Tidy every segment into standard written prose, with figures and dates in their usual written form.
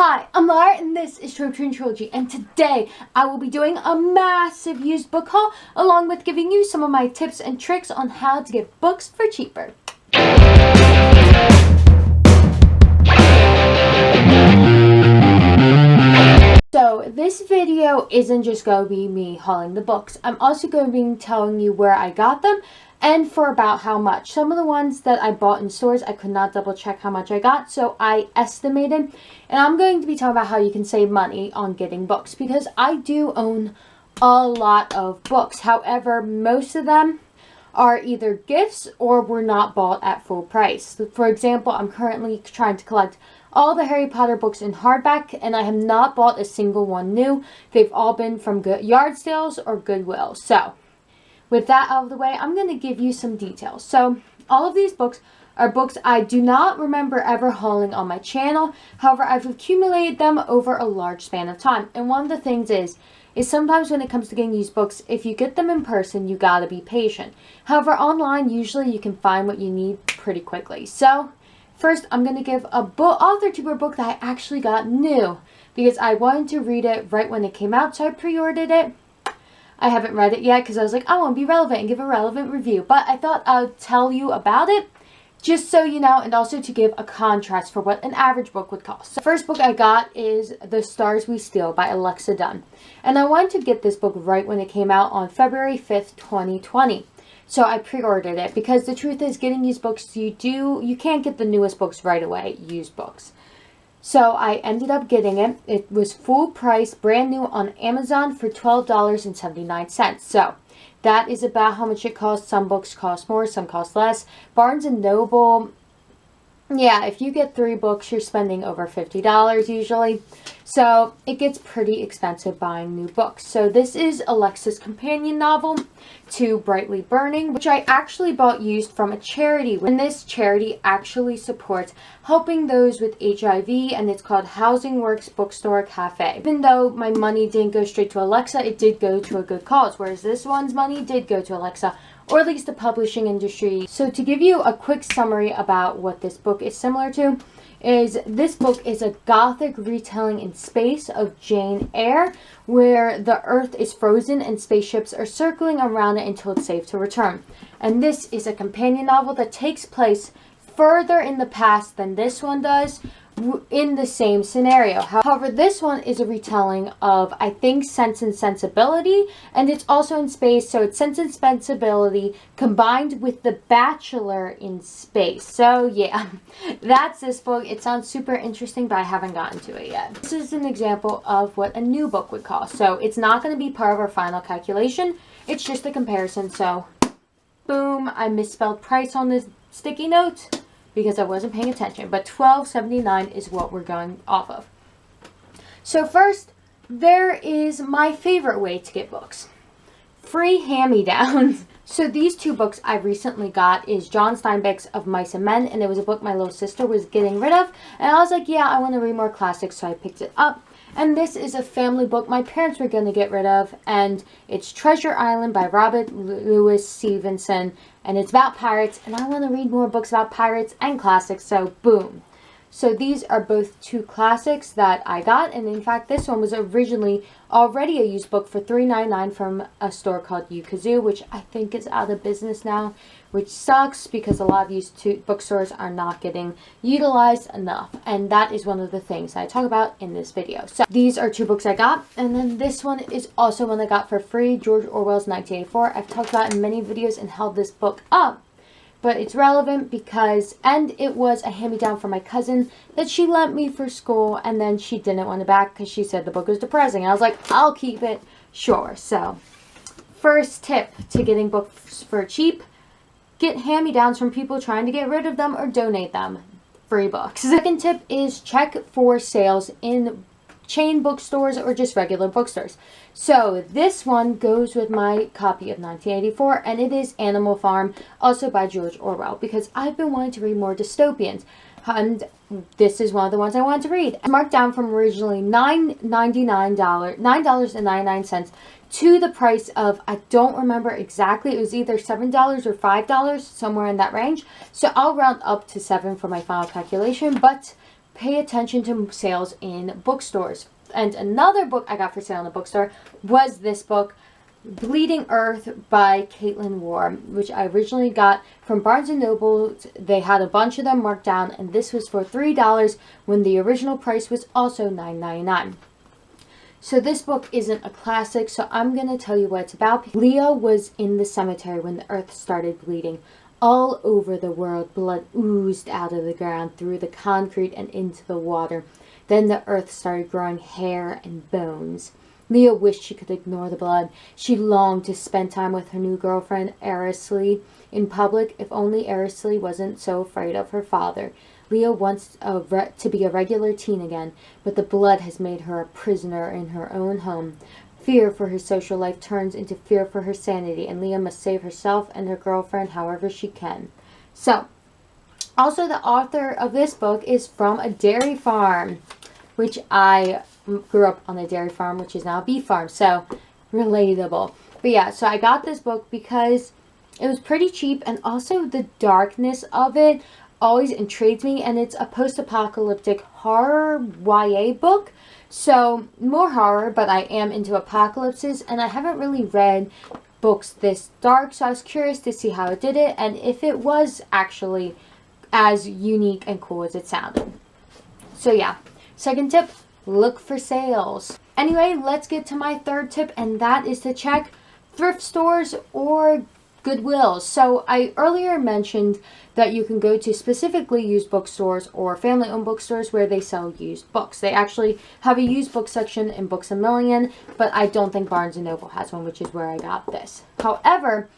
Hi, I'm Lara and this is Thrifty Trilogy, and today I will be doing a massive used book haul along with giving you some of my tips and tricks on how to get books for cheaper. So this video isn't just going to be me hauling the books. I'm also going to be telling you where I got them and for about how much. Some of the ones that I bought in stores, I could not double check how much I got, so I estimated. And I'm going to be talking about how you can save money on getting books, because I do own a lot of books. However, most of them are either gifts or were not bought at full price. For example, I'm currently trying to collect all the Harry Potter books in hardback, and I have not bought a single one new. They've all been from yard sales or Goodwill. So with that out of the way, I'm going to give you some details. So all of these books are books I do not remember ever hauling on my channel. However, I've accumulated them over a large span of time. And one of the things is sometimes when it comes to getting used books, if you get them in person, you gotta be patient. However, online, usually you can find what you need pretty quickly. So first, I'm going to give a author to a book that I actually got new because I wanted to read it right when it came out, so I pre-ordered it. I haven't read it yet because I was like, I want to be relevant and give a relevant review. But I thought I would tell you about it just so you know, and also to give a contrast for what an average book would cost. So the first book I got is The Stars We Steal by Alexa Dunn. And I wanted to get this book right when it came out on February 5th, 2020. So I pre-ordered it because the truth is, getting used books, you can't get the newest books right away, used books. So I ended up getting it. It was full price, brand new on Amazon for $12.79. So that is about how much it costs. Some books cost more, some cost less. Barnes & Noble, yeah, if you get 3 books, you're spending over $50 usually. So it gets pretty expensive buying new books. So this is Alexa's companion novel to Brightly Burning, which I actually bought used from a charity. And this charity actually supports helping those with HIV, and it's called Housing Works Bookstore Cafe. Even though my money didn't go straight to Alexa, it did go to a good cause, whereas this one's money did go to Alexa, or at least the publishing industry. So to give you a quick summary about what this book is similar to, is this book is a gothic retelling in space of Jane Eyre, where the earth is frozen and spaceships are circling around it until it's safe to return. And this is a companion novel that takes place further in the past than this one does, in the same scenario. However, this one is a retelling of, I think, Sense and Sensibility, and it's also in space, so it's Sense and Sensibility combined with The Bachelor in space. So yeah, that's this book. It sounds super interesting, but I haven't gotten to it yet. This is an example of what a new book would cost. So it's not going to be part of our final calculation. It's just a comparison. So boom, I misspelled price on this sticky note because I wasn't paying attention, but $12.79 is what we're going off of. So first, there is my favorite way to get books. Free hand-me-downs. So these 2 books I recently got is John Steinbeck's Of Mice and Men, and it was a book my little sister was getting rid of, and I was like, yeah, I want to read more classics, so I picked it up. And this is a family book my parents were going to get rid of, and it's Treasure Island by Robert Louis Stevenson, and it's about pirates, and I want to read more books about pirates and classics, so boom. So these are both 2 classics that I got, and in fact this one was originally already a used book for $3.99 from a store called Ukazoo, which I think is out of business now, which sucks because a lot of used bookstores are not getting utilized enough, and that is one of the things I talk about in this video. So these are 2 books I got, and then this one is also one I got for free, George Orwell's 1984. I've talked about it in many videos and held this book up, but it's relevant because, and it was a hand-me-down from my cousin that she lent me for school, and then she didn't want it back because she said the book was depressing. I was like, I'll keep it, sure. So first tip to getting books for cheap: get hand-me-downs from people trying to get rid of them or donate them. Free books. Second tip is check for sales in chain bookstores or just regular bookstores. So this one goes with my copy of 1984, and it is Animal Farm, also by George Orwell, because I've been wanting to read more dystopians, and this is one of the ones I wanted to read. It's marked down from originally $9.99 to the price of, I don't remember exactly, it was either $7 or $5, somewhere in that range. So I'll round up to $7 for my final calculation, but pay attention to sales in bookstores. And another book I got for sale in the bookstore was this book, Bleeding Earth by Caitlin Ward, which I originally got from Barnes & Noble. They had a bunch of them marked down, and this was for $3 when the original price was also $9.99. So this book isn't a classic, so I'm going to tell you what it's about. Leah was in the cemetery when the earth started bleeding. All over the world, blood oozed out of the ground, through the concrete and into the water. Then the earth started growing hair and bones. Leah wished she could ignore the blood. She longed to spend time with her new girlfriend, Arisley, in public, if only Arisley wasn't so afraid of her father. Leah wants to be a regular teen again, but the blood has made her a prisoner in her own home. Fear for her social life turns into fear for her sanity, and Leah must save herself and her girlfriend however she can. So, also the author of this book is from a dairy farm, which I grew up on a dairy farm, which is now a beef farm, so relatable. But yeah, so I got this book because it was pretty cheap, and also the darkness of it always intrigued me, and it's a post-apocalyptic horror YA book, so more horror, but I am into apocalypses, and I haven't really read books this dark, so I was curious to see how it did it, and if it was actually as unique and cool as it sounded. So yeah, second tip, look for sales. Anyway, let's get to my third tip, and that is to check thrift stores or Goodwill. So I earlier mentioned that you can go to specifically used bookstores or family-owned bookstores where they sell used books. They actually have a used book section in Books A Million, but I don't think Barnes & Noble has one, which is where I got this. However,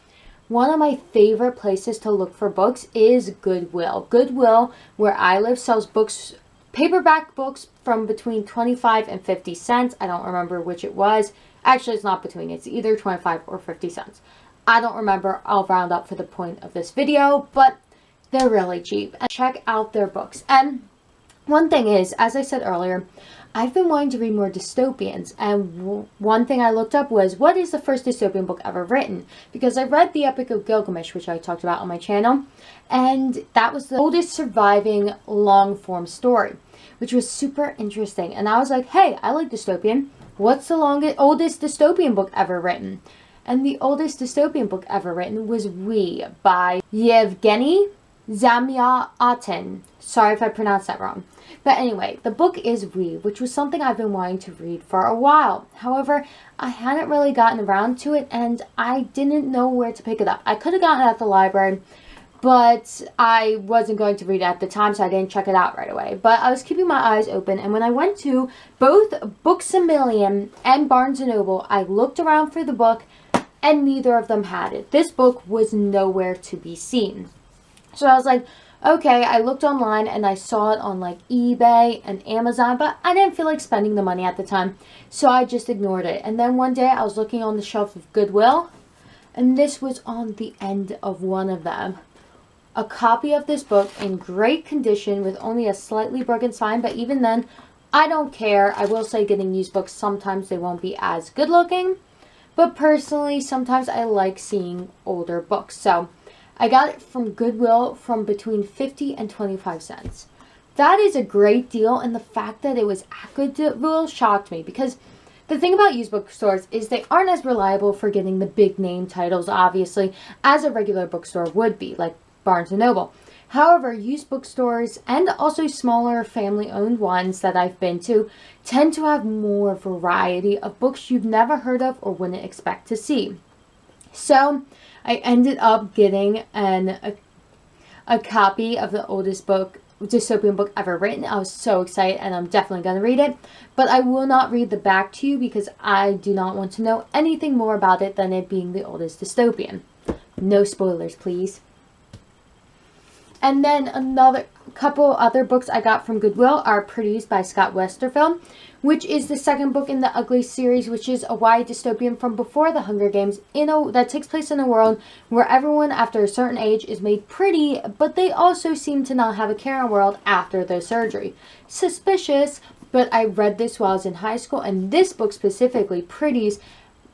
one of my favorite places to look for books is Goodwill. Goodwill, where I live, sells books, paperback books from between 25 and 50 cents. I don't remember which it was. Actually, it's not between. It's either 25 or 50 cents. I don't remember. I'll round up for the point of this video, but they're really cheap. And check out their books. And one thing is, as I said earlier, I've been wanting to read more dystopians. And one thing I looked up was, what is the first dystopian book ever written? Because I read The Epic of Gilgamesh, which I talked about on my channel. And that was the oldest surviving long-form story, which was super interesting. And I was like, hey, I like dystopian. What's the oldest dystopian book ever written? And the oldest dystopian book ever written was We by Yevgeny Zamyatin. Sorry if I pronounced that wrong. But anyway, the book is We, which was something I've been wanting to read for a while. However, I hadn't really gotten around to it, and I didn't know where to pick it up. I could have gotten it at the library, but I wasn't going to read it at the time, so I didn't check it out right away. But I was keeping my eyes open, and when I went to both Books A Million and Barnes & Noble, I looked around for the book, and neither of them had it. This book was nowhere to be seen. So I was like, okay, I looked online and I saw it on like eBay and Amazon, but I didn't feel like spending the money at the time, so I just ignored it. And then one day I was looking on the shelf of Goodwill, and this was on the end of one of them. A copy of this book in great condition with only a slightly broken spine, but even then, I don't care. I will say, getting used books, sometimes they won't be as good looking. But personally, sometimes I like seeing older books. So I got it from Goodwill from between 50 and 25 cents. That is a great deal, and the fact that it was at Goodwill shocked me, because the thing about used bookstores is they aren't as reliable for getting the big name titles, obviously, as a regular bookstore would be, like Barnes & Noble. However, used bookstores and also smaller family-owned ones that I've been to tend to have more variety of books you've never heard of or wouldn't expect to see. So I ended up getting a copy of the oldest dystopian book ever written. I was so excited, and I'm definitely going to read it. But I will not read the back to you because I do not want to know anything more about it than it being the oldest dystopian. No spoilers, please. And then another couple other books I got from Goodwill are Pretties by Scott Westerfeld, which is the second book in the Ugly series, which is a YA dystopian from before the Hunger Games that takes place in a world where everyone after a certain age is made pretty, but they also seem to not have a care in the world after their surgery. Suspicious, but I read this while I was in high school, and this book specifically, Pretties,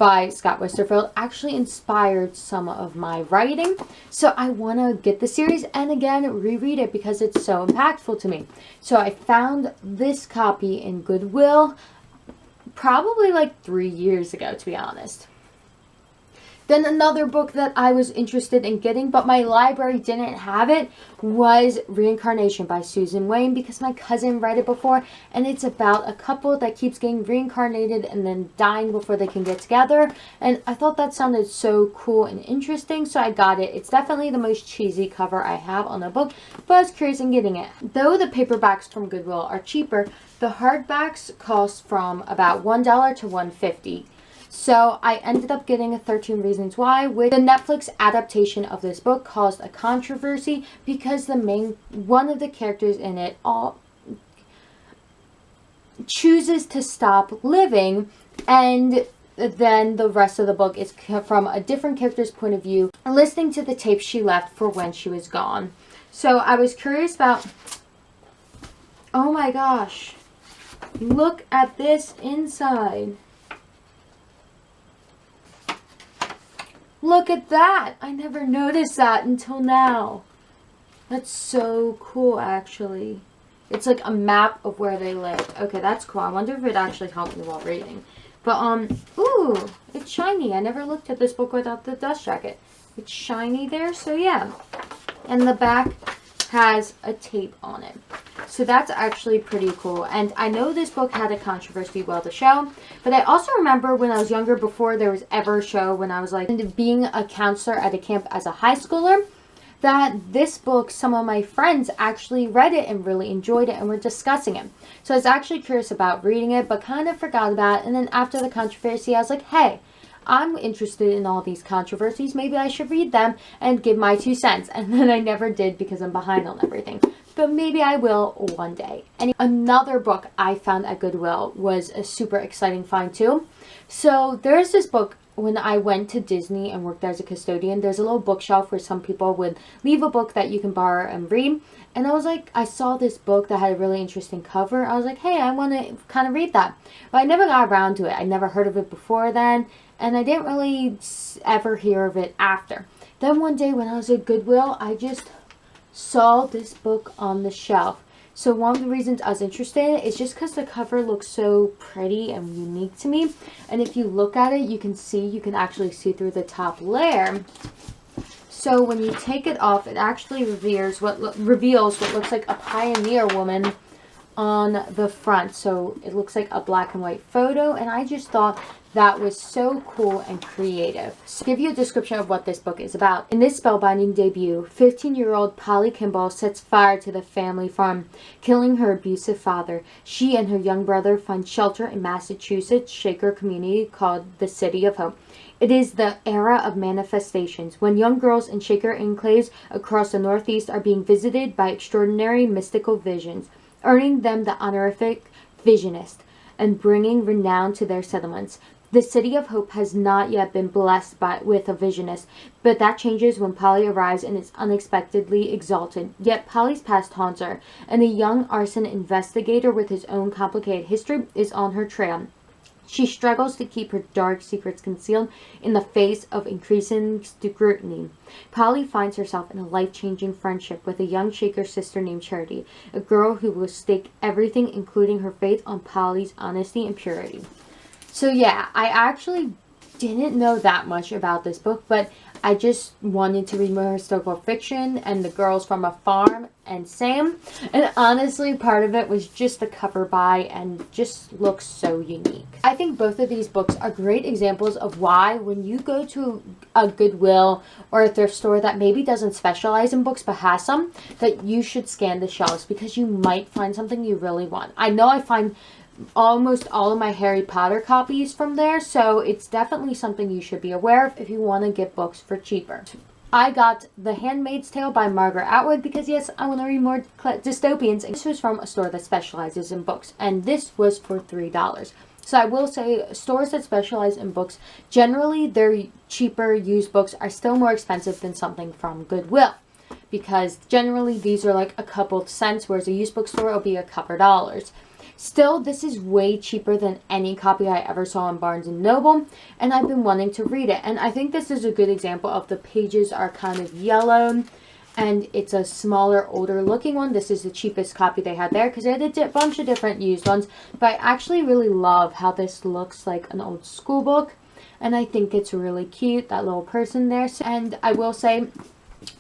by Scott Westerfeld actually inspired some of my writing. So I want to get the series and again reread it because it's so impactful to me. So I found this copy in Goodwill probably like 3 years ago, to be honest. Then another book that I was interested in getting, but my library didn't have it, was Reincarnation by Susan Wayne, because my cousin read it before, and it's about a couple that keeps getting reincarnated and then dying before they can get together. And I thought that sounded so cool and interesting, so I got it. It's definitely the most cheesy cover I have on a book, but I was curious in getting it. Though the paperbacks from Goodwill are cheaper, the hardbacks cost from about $1 to $1.50. So I ended up getting a 13 Reasons Why, which the Netflix adaptation of this book caused a controversy because one of the characters in it chooses to stop living, and then the rest of the book is from a different character's point of view, listening to the tapes she left for when she was gone. So I was curious about, oh my gosh, look at this inside. Look at that! I never noticed that until now. That's so cool, actually. It's like a map of where they live. Okay, that's cool. I wonder if it actually helped me while reading. But, ooh, it's shiny. I never looked at this book without the dust jacket. It's shiny there, so yeah. And the back has a tape on it. So that's actually pretty cool. And I know this book had a controversy while the show, but I also remember when I was younger, before there was ever a show, when I was like being a counselor at a camp as a high schooler, that this book, some of my friends actually read it and really enjoyed it and were discussing it. So I was actually curious about reading it, but kind of forgot about it. And then after the controversy, I was like, hey, I'm interested in all these controversies. Maybe I should read them and give my 2 cents. And then I never did because I'm behind on everything. But maybe I will one day. And another book I found at Goodwill was a super exciting find too. So there's this book. When I went to Disney and worked as a custodian, there's a little bookshelf where some people would leave a book that you can borrow and read. And I was like, I saw this book that had a really interesting cover. I was like, hey, I want to kind of read that. But I never got around to it. I never heard of it before then. And I didn't really ever hear of it after. Then one day when I was at Goodwill, I just saw this book on the shelf. So one of the reasons I was interested in it is just because the cover looks so pretty and unique to me. And if you look at it, you can actually see through the top layer. So when you take it off, it actually reveals what looks like a pioneer woman on the front. So it looks like a black and white photo, and I just thought that was so cool and creative. So to give you a description of what this book is about. In this spellbinding debut, 15-year-old Polly Kimball sets fire to the family farm, killing her abusive father. She and her young brother find shelter in Massachusetts' Shaker community called the City of Hope. It is the era of manifestations, when young girls in Shaker enclaves across the Northeast are being visited by extraordinary mystical visions, earning them the honorific Visionist and bringing renown to their settlements. The City of Hope has not yet been blessed with a Visionist, but that changes when Polly arrives and is unexpectedly exalted. Yet Polly's past haunts her, and a young arson investigator with his own complicated history is on her trail. She struggles to keep her dark secrets concealed in the face of increasing scrutiny. Polly finds herself in a life-changing friendship with a young Shaker sister named Charity, a girl who will stake everything, including her faith, on Polly's honesty and purity. So yeah, I actually didn't know that much about this book, but I just wanted to read more historical fiction and the girls from a farm and Sam. And honestly, part of it was just the cover by and just looks so unique. I think both of these books are great examples of why when you go to a Goodwill or a thrift store that maybe doesn't specialize in books but has some, that you should scan the shelves because you might find something you really want. I know I find almost all of my Harry Potter copies from there, so it's definitely something you should be aware of if you want to get books for cheaper. I got The Handmaid's Tale by Margaret Atwood because yes, I want to read more dystopians. This was from a store that specializes in books, and this was for $3. So I will say stores that specialize in books, generally their cheaper used books are still more expensive than something from Goodwill, because generally these are like a couple cents, whereas a used bookstore will be a couple dollars. Still, this is way cheaper than any copy I ever saw in Barnes & Noble, and I've been wanting to read it. And I think this is a good example of the pages are kind of yellow, and it's a smaller, older looking one. This is the cheapest copy they had there because they had a bunch of different used ones. But I actually really love how this looks like an old school book, and I think it's really cute, that little person there. And I will say,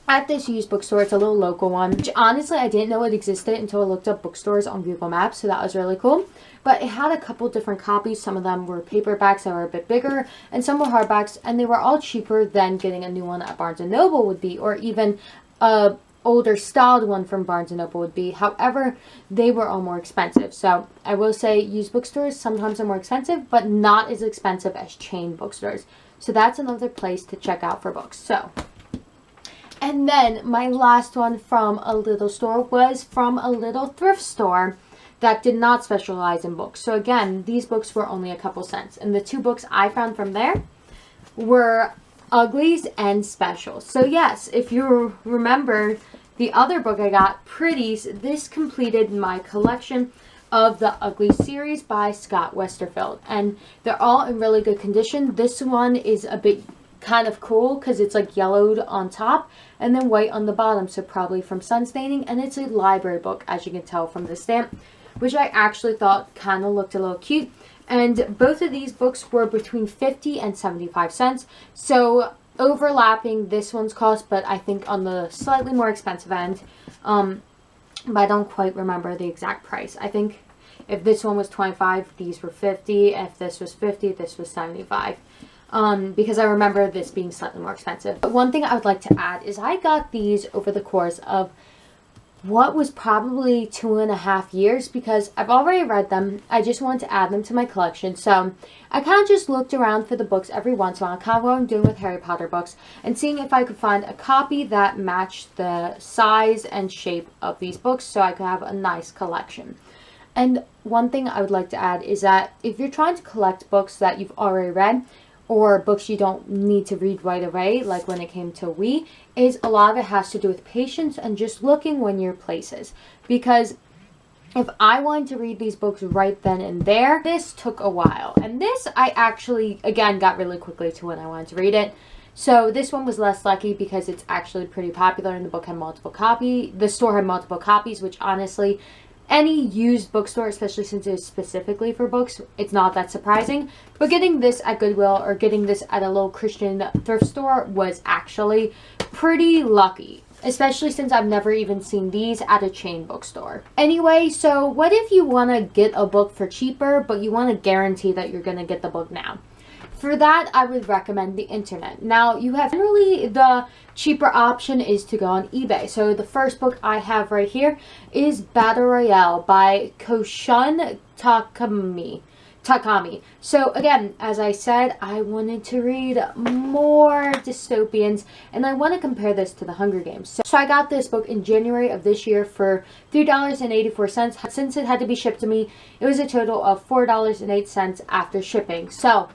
at this used bookstore, it's a little local one, which honestly I didn't know it existed until I looked up bookstores on Google Maps, so that was really cool. But it had a couple different copies. Some of them were paperbacks that were a bit bigger, and some were hardbacks, and they were all cheaper than getting a new one at Barnes & Noble would be, or even a older styled one from Barnes & Noble would be. However, they were all more expensive. So I will say used bookstores sometimes are more expensive, but not as expensive as chain bookstores. So that's another place to check out for books. So, and then my last one from a little store was from a little thrift store that did not specialize in books. So again, these books were only a couple cents. And the two books I found from there were Uglies and Specials. So yes, if you remember the other book I got, Pretties, this completed my collection of the Ugly series by Scott Westerfeld. And they're all in really good condition. This one is a bit kind of cool because it's like yellowed on top and then white on the bottom, so probably from sun staining. And it's a library book, as you can tell from the stamp, which I actually thought kind of looked a little cute. And both of these books were between 50 and 75 cents. So overlapping this one's cost, but I think on the slightly more expensive end. But I don't quite remember the exact price. I think if this one was 25, these were 50. If this was 50, this was 75. Because I remember this being slightly more expensive. But one thing I would like to add is I got these over the course of what was probably 2.5 years, because I've already read them. I just wanted to add them to my collection. So I kind of just looked around for the books every once in a while, kind of what I'm doing with Harry Potter books, and seeing if I could find a copy that matched the size and shape of these books so I could have a nice collection. And one thing I would like to add is that if you're trying to collect books that you've already read, or books you don't need to read right away, like when it came to We, is a lot of it has to do with patience and just looking when you're places. Because if I wanted to read these books right then and there, this took a while. And this I actually, again, got really quickly to when I wanted to read it. So this one was less lucky because it's actually pretty popular and the book had multiple copies. The store had multiple copies, which honestly, any used bookstore, especially since it's specifically for books, it's not that surprising. But getting this at Goodwill or getting this at a little Christian thrift store was actually pretty lucky. Especially since I've never even seen these at a chain bookstore. Anyway, so what if you want to get a book for cheaper, but you want to guarantee that you're going to get the book now? For that, I would recommend the internet. Now, you have generally the cheaper option is to go on eBay. So the first book I have right here is Battle Royale by Koshun Takami. So again, as I said, I wanted to read more dystopians, and I want to compare this to the Hunger Games. So I got this book in January of this year for $3.84. Since it had to be shipped to me, it was a total of $4.08 after shipping. So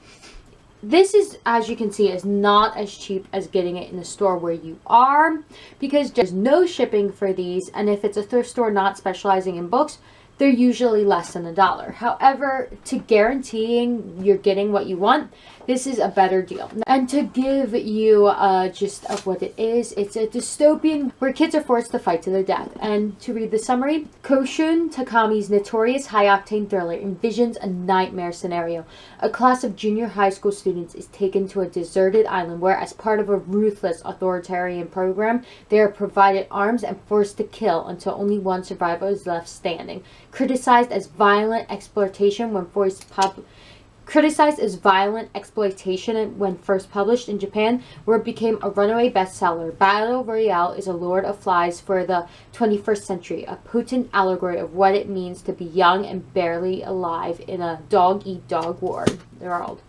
this is, as you can see, is not as cheap as getting it in the store where you are, because there's no shipping for these, and if it's a thrift store not specializing in books, they're usually less than $1. However, to guaranteeing you're getting what you want, this is a better deal. And to give you a gist of what it is, it's a dystopian where kids are forced to fight to the death. And to read the summary, Koshun Takami's notorious high-octane thriller envisions a nightmare scenario. A class of junior high school students is taken to a deserted island where, as part of a ruthless authoritarian program, they are provided arms and forced to kill until only one survivor is left standing. Criticized as violent exploitation when first published in Japan, where it became a runaway bestseller, Battle Royale is a Lord of Flies for the 21st century, a potent allegory of what it means to be young and barely alive in a dog-eat-dog world.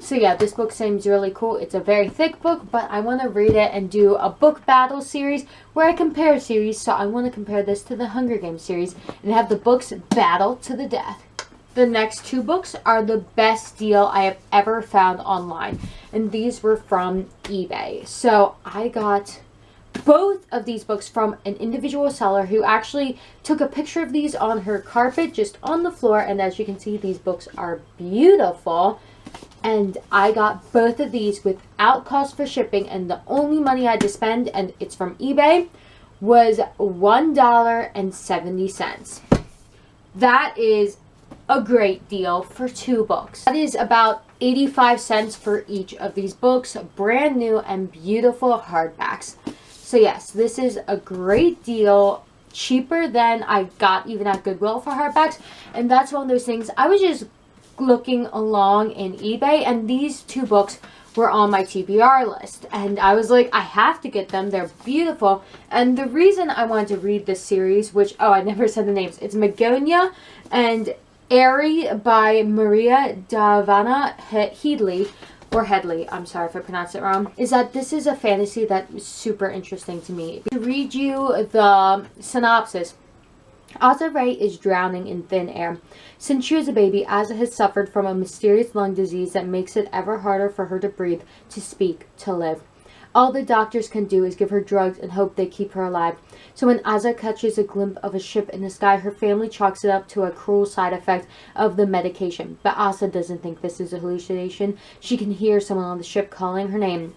So yeah, this book seems really cool. It's a very thick book, but I want to read it and do a book battle series where I compare series. So I want to compare this to the Hunger Games series and have the books battle to the death. The next two books are the best deal I have ever found online, and these were from eBay. So I got both of these books from an individual seller who actually took a picture of these on her carpet just on the floor. And as you can see, these books are beautiful. And I got both of these without cost for shipping, and the only money I had to spend, and it's from eBay, was $1.70. That is a great deal for 2 books. That is about 85 cents for each of these books, brand new and beautiful hardbacks. So yes, this is a great deal, cheaper than I got even at Goodwill for hardbacks. And that's one of those things, I was just looking along in eBay, and these 2 books were on my TBR list, and I was like, I have to get them. They're beautiful. And the reason I wanted to read this series, which, oh, I never said the names, it's Magonia and Aerie by Maria Davana Headley, or Headley, I'm sorry if I pronounced it wrong, is that this is a fantasy that was super interesting to me. To read you the synopsis, Asa Ray is drowning in thin air. Since she was a baby, Asa has suffered from a mysterious lung disease that makes it ever harder for her to breathe, to speak, to live. All the doctors can do is give her drugs and hope they keep her alive. So when Asa catches a glimpse of a ship in the sky, her family chalks it up to a cruel side effect of the medication. But Asa doesn't think this is a hallucination. She can hear someone on the ship calling her name.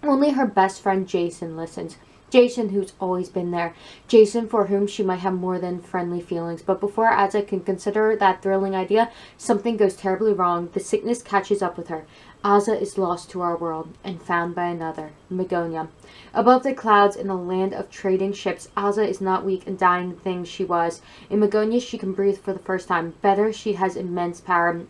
Only her best friend Jason listens. Jason, who's always been there. Jason, for whom she might have more than friendly feelings. But before Asa can consider that thrilling idea, something goes terribly wrong. The sickness catches up with her. Asa is lost to our world and found by another, Magonia. Above the clouds in a land of trading ships, Asa is not weak and dying thing she was. In Magonia, she can breathe for the first time. Better, she has immense power,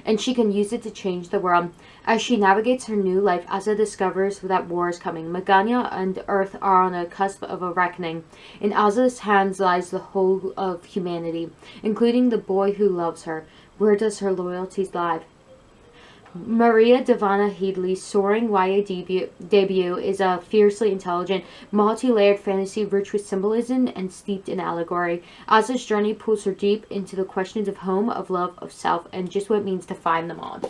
and she can use it to change the world. As she navigates her new life, Asa discovers that war is coming. Magonia and Earth are on a cusp of a reckoning. In Asa's hands lies the whole of humanity, including the boy who loves her. Where does her loyalties lie? Maria Davana Headley's soaring YA debut is a fiercely intelligent, multi-layered fantasy rich with symbolism and steeped in allegory. Asa's journey pulls her deep into the questions of home, of love, of self, and just what it means to find them all.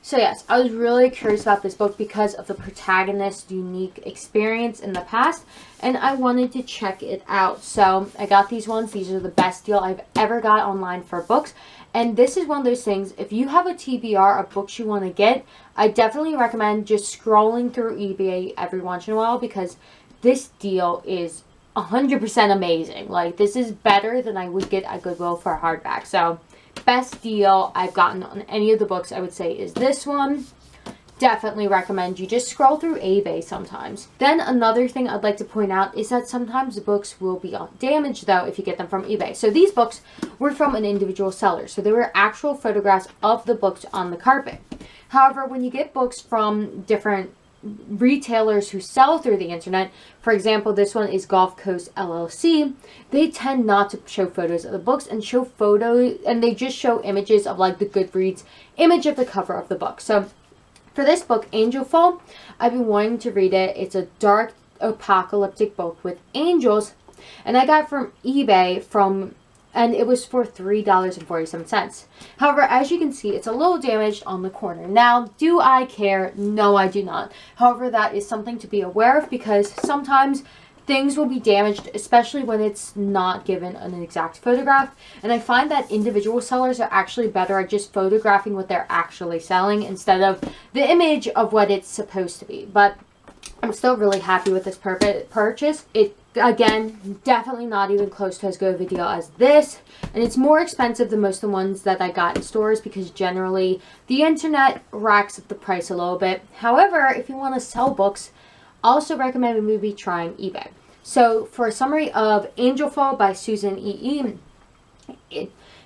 So yes, I was really curious about this book because of the protagonist's unique experience in the past, and I wanted to check it out. So I got these ones. These are the best deal I've ever got online for books. And this is one of those things, if you have a TBR of books you want to get, I definitely recommend just scrolling through eBay every once in a while, because this deal is 100% amazing. Like, this is better than I would get at Goodwill for a hardback. So, best deal I've gotten on any of the books, I would say, is this one. Definitely recommend you just scroll through eBay sometimes. Then another thing I'd like to point out is that sometimes the books will be damaged though if you get them from eBay. So these books were from an individual seller, so they were actual photographs of the books on the carpet. However, when you get books from different retailers who sell through the internet, for example, this one is Gulf Coast LLC, they tend not to show photos of the books and show photos, and they just show images of like the Goodreads image of the cover of the book. So for this book, Angelfall, I've been wanting to read it. It's a dark apocalyptic book with angels, and I got it from eBay and it was for $3.47. However, as you can see, it's a little damaged on the corner. Now, do I care? No, I do not. However, that is something to be aware of, because sometimes things will be damaged, especially when it's not given an exact photograph. And I find that individual sellers are actually better at just photographing what they're actually selling instead of the image of what it's supposed to be. But I'm still really happy with this purchase. It, again, definitely not even close to as good of a deal as this. And it's more expensive than most of the ones that I got in stores, because generally the internet racks up the price a little bit. However, if you want to sell books, also recommend maybe trying eBay. So for a summary of Angelfall by Susan E.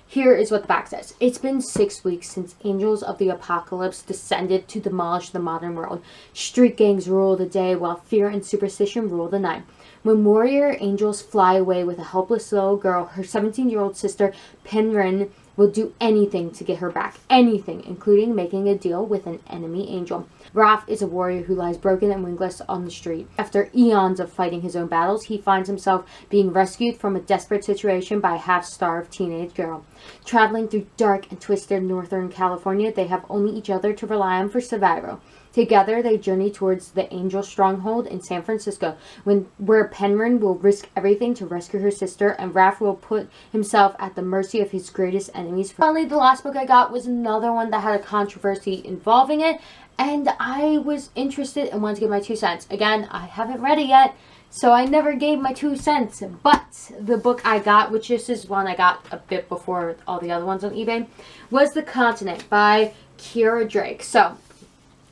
Here is what the back says. It's been 6 weeks since angels of the apocalypse descended to demolish the modern world. Street gangs rule the day while fear and superstition rule the night. When warrior angels fly away with a helpless little girl, her 17-year-old sister Penryn will do anything to get her back. Anything, including making a deal with an enemy angel. Raph is a warrior who lies broken and wingless on the street. After eons of fighting his own battles, he finds himself being rescued from a desperate situation by a half-starved teenage girl. Traveling through dark and twisted northern California, they have only each other to rely on for survival. Together, they journey towards the Angel Stronghold in San Francisco, where Penryn will risk everything to rescue her sister, and Raph will put himself at the mercy of his greatest enemies. Finally, the last book I got was another one that had a controversy involving it, and I was interested and wanted to give my 2 cents. Again, I haven't read it yet, so I never gave my 2 cents. But the book I got, which this is one I got a bit before all the other ones on eBay, was The Continent by Kira Drake. So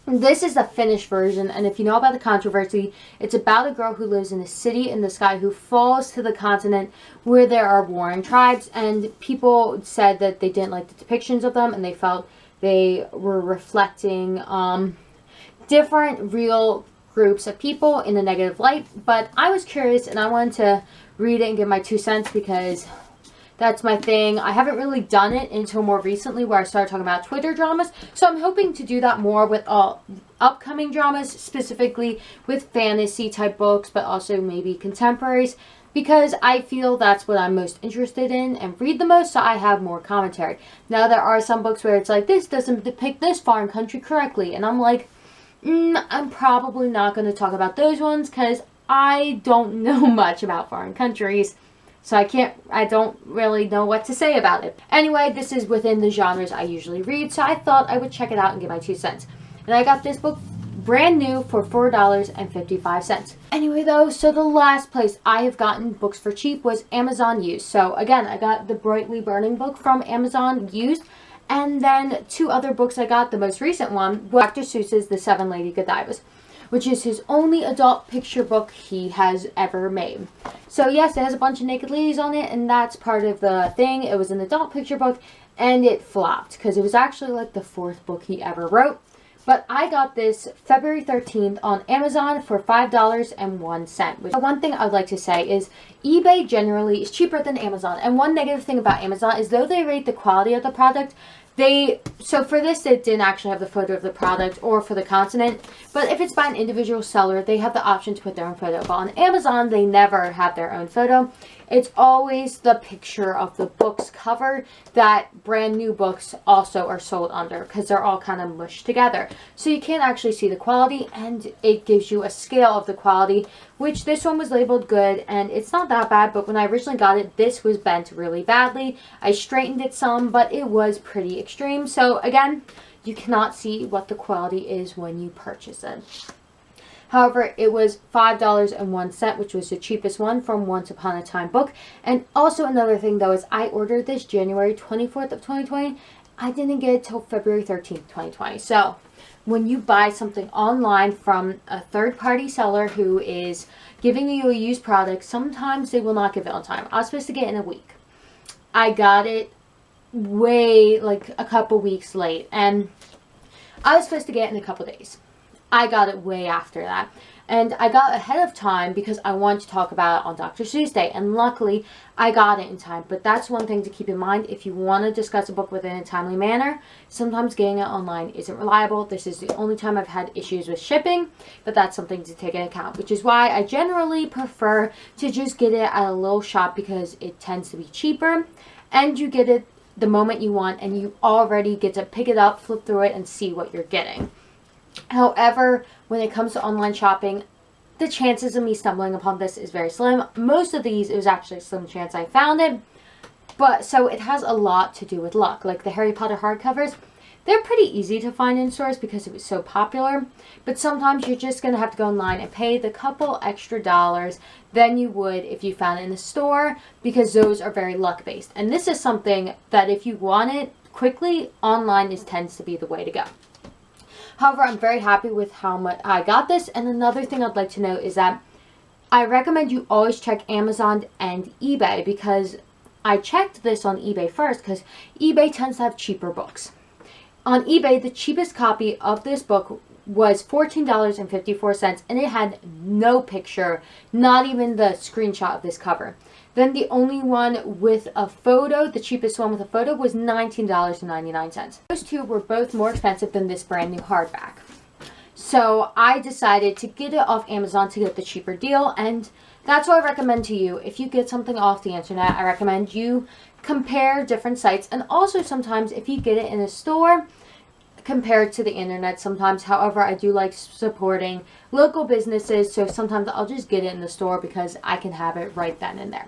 this is the finished version, and if you know about the controversy, it's about a girl who lives in a city in the sky who falls to the continent where there are warring tribes, and people said that they didn't like the depictions of them, and they felt they were reflecting different real groups of people in a negative light. But I was curious, and I wanted to read it and give my 2 cents because that's my thing. I haven't really done it until more recently where I started talking about Twitter dramas. So I'm hoping to do that more with all upcoming dramas, specifically with fantasy type books, but also maybe contemporaries, because I feel that's what I'm most interested in and read the most, so I have more commentary. Now, there are some books where it's like, this doesn't depict this foreign country correctly, and I'm like, I'm probably not going to talk about those ones because I don't know much about foreign countries. So I don't really know what to say about it. Anyway, this is within the genres I usually read, so I thought I would check it out and give my 2 cents. And I got this book brand new for $4.55. Anyway though, so the last place I have gotten books for cheap was Amazon used. So again, I got the Brightly Burning book from Amazon used. And then 2 other books I got. The most recent one was Dr. Seuss's The Seven Lady Godivas, which is his only adult picture book he has ever made. So yes, it has a bunch of naked ladies on it, and that's part of the thing. It was an adult picture book, and it flopped, because it was actually like the 4th book he ever wrote. But I got this February 13th on Amazon for $5.01. Which, one thing I would like to say is eBay generally is cheaper than Amazon. And one negative thing about Amazon is though they rate the quality of the product, so for this, it didn't actually have the photo of the product or for the continent. But if it's by an individual seller, they have the option to put their own photo. But on Amazon, they never have their own photo. It's always the picture of the book's cover that brand new books also are sold under, because they're all kind of mushed together. So you can't actually see the quality, and it gives you a scale of the quality, which this one was labeled good, and it's not that bad. But when I originally got it, this was bent really badly. I straightened it some, but it was pretty extreme. So again, you cannot see what the quality is when you purchase it. However, it was $5.01, which was the cheapest one from Once Upon a Time book. And also another thing though is I ordered this January 24th of 2020. I didn't get it till February 13th, 2020. So when you buy something online from a third-party seller who is giving you a used product, sometimes they will not give it on time. I was supposed to get it in a week. I got it way, like a couple weeks late, and I was supposed to get it in a couple days. I got it way after that, and I got ahead of time because I wanted to talk about it on Dr. Seuss Day, and luckily I got it in time. But that's one thing to keep in mind if you want to discuss a book within a timely manner. Sometimes getting it online isn't reliable. This is the only time I've had issues with shipping, but that's something to take into account, which is why I generally prefer to just get it at a little shop because it tends to be cheaper, and you get it the moment you want, and you already get to pick it up, flip through it, and see what you're getting. However, when it comes to online shopping, the chances of me stumbling upon this is very slim. Most of these, it was actually a slim chance I found it. But, so it has a lot to do with luck. Like the Harry Potter hardcovers, they're pretty easy to find in stores because it was so popular. But sometimes you're just going to have to go online and pay the couple extra dollars than you would if you found it in the store, because those are very luck-based. And this is something that if you want it quickly, online tends to be the way to go. However, I'm very happy with how much I got this. And another thing I'd like to note is that I recommend you always check Amazon and eBay, because I checked this on eBay first because eBay tends to have cheaper books. On eBay, the cheapest copy of this book was $14.54, and it had no picture, not even the screenshot of this cover. Then the only one with a photo, the cheapest one with a photo, was $19.99. Those two were both more expensive than this brand new hardback. So I decided to get it off Amazon to get the cheaper deal, and that's what I recommend to you. If you get something off the internet, I recommend you compare different sites, and also sometimes if you get it in a store, compared to the internet sometimes. However, I do like supporting local businesses, so sometimes I'll just get it in the store because I can have it right then and there.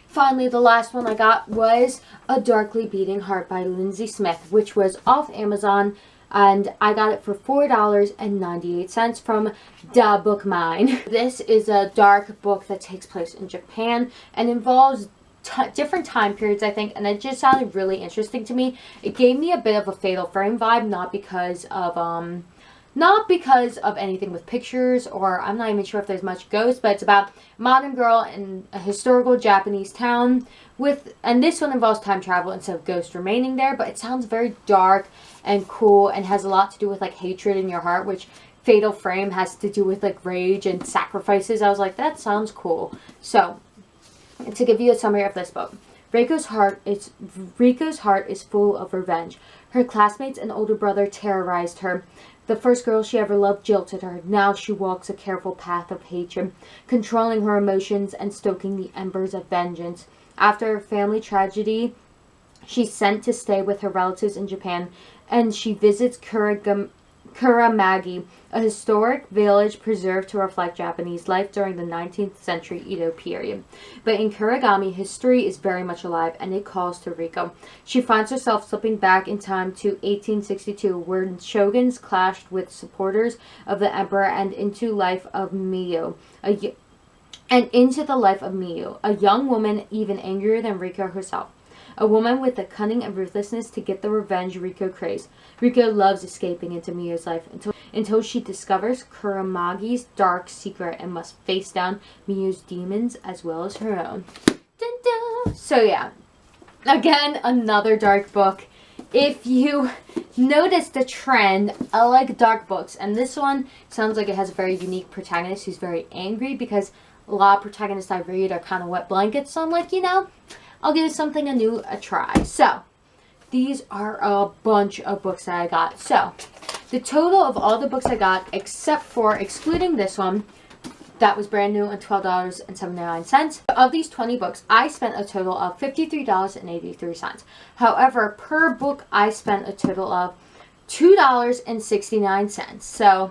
Finally, the last one I got was A Darkly Beating Heart by Lindsay Smith, which was off Amazon, and I got it for $4.98 from Da Book Mine. This is a dark book that takes place in Japan and involves different time periods, I think, and it just sounded really interesting to me. It gave me a bit of a Fatal Frame vibe, not because of anything with pictures, or I'm not even sure if there's much ghost, but it's about a modern girl in a historical Japanese town and this one involves time travel instead of ghosts remaining there, but it sounds very dark and cool and has a lot to do with like hatred in your heart, which Fatal Frame has to do with like rage and sacrifices. I was like, that sounds cool. So, to give you a summary of this book, Riko's heart is full of revenge. Her classmates and older brother terrorized her. The first girl she ever loved jilted her. Now she walks a careful path of hatred, controlling her emotions and stoking the embers of vengeance. After a family tragedy, she's sent to stay with her relatives in Japan, and she visits Kuramagi, a historic village preserved to reflect Japanese life during the 19th century Edo period. But in Kuragami, history is very much alive, and it calls to Riko. She finds herself slipping back in time to 1862, where shoguns clashed with supporters of the emperor, and into the life of Miyu, a young woman even angrier than Riko herself. A woman with the cunning and ruthlessness to get the revenge Riko craves. Riko loves escaping into Miyu's life until she discovers Kuramagi's dark secret and must face down Miyu's demons as well as her own. Dun dun. So yeah, again, another dark book. If you notice the trend, I like dark books, and this one sounds like it has a very unique protagonist who's very angry, because a lot of protagonists I read are kind of wet blankets, so I'm like, I'll give something new a try. So, these are a bunch of books that I got. So, the total of all the books I got, excluding this one, that was brand new and $12.79. Of these 20 books, I spent a total of $53.83. However, per book, I spent a total of $2.69. So,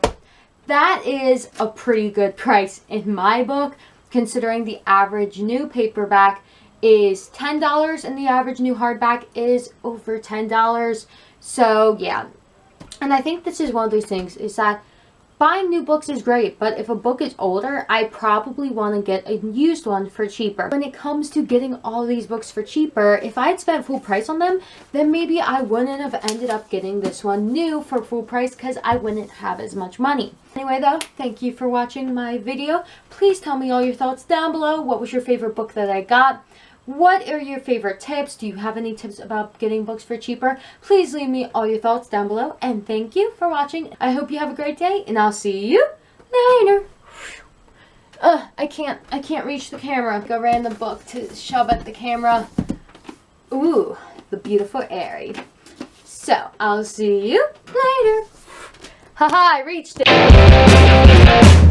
that is a pretty good price in my book, considering the average new paperback is $10 and the average new hardback is over $10. So yeah, and I think this is one of those things, is that buying new books is great, but if a book is older, I probably want to get a used one for cheaper. When it comes to getting all these books for cheaper, if I had spent full price on them, then maybe I wouldn't have ended up getting this one new for full price, because I wouldn't have as much money. Anyway though, thank you for watching my video. Please tell me all your thoughts down below. What was your favorite book that I got? What are your favorite tips? Do you have any tips about getting books for cheaper? Please leave me all your thoughts down below, and thank you for watching. I hope you have a great day, and I'll see you later. I can't reach the camera. Go random book to shove at the camera. Ooh, the beautiful Aerie. So, I'll see you later. Haha, I reached it.